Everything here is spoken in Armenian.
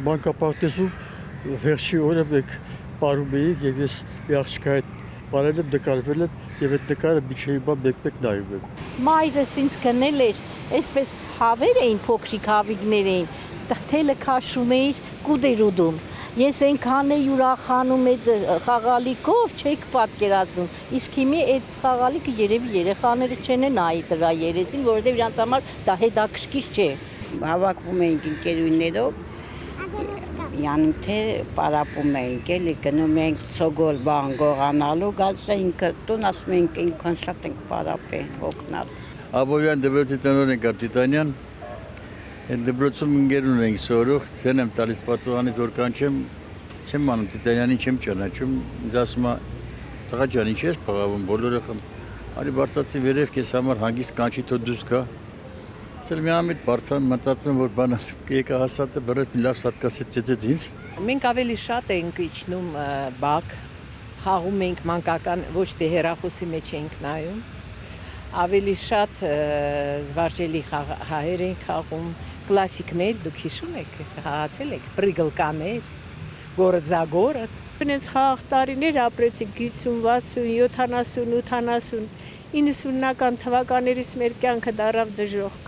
մանկապարտեզում վերջի օրը մեկ պարում էինք եւ ես մի աղջկա հետ բարել եմ, նկարվել եմ եւ այդ նկարը միջի հիմա մեկ-մեկ նայում եմ։ Մայրս ինձ գնել էր, այսպես հավեր էին, փոքրիկ հավիգներ էին, թելը քաշում էիր, կուդ էր ուդում։ Ես այնքան էի ուրախանում այդ խաղալիքով, չեք պատկերացնում։ Իսկ հիմա այդ խաղալիքը երևի երեխաները չեն նայի դրա երեսին, որովհետև իրանց համար դա հետաքրքիր չէ։ Հավաքվում էինք ընկերուներով, յանում թե պարապում էինք, էլի գնում էինք ցոգոլ բան գողանալու, գալիս էինք տուն, ասում էինք ինքան շատ ենք պարապել, հոգնած։ Աբովյան դպրոցի տնօրեն ենք Տիտանյան, այդ դպրոցում ընկերուն ենք սորող, ցեն եմ տալիս պատուհանից որ կանչեմ, չեմ անում Տիտանյանին չեմ ճանաչում, ինձ ասում է տղա ջան, ինչ ես փղավում, բոլորը խմ, արի բարձացի վերև քեզ համար հանգիստ կանչի թո դուրս գա։ Սել մի ամիտ բարձան մտածում եմ որ բանը եկա հասատը բրոց մի լավ սատկացի ծեծեց ինձ։ Մենք ավելի շատ ենք իջնում բակ, խաղում ենք մանկական, ոչ թե հեռախոսի մեջ ենք նայում, ավելի շատ զվարճելի հայեր ենք խաղում, կլասիկներ, դուք հիշում եք, խաղացել եք, պրիգլկաներ, գորդ զա գորդ։ Հենց խաղաղ տարիներ ապրեցինք 50, 60, 70, 80, 90-ական թվականներից մեր կյանքը դարավ դժոխք։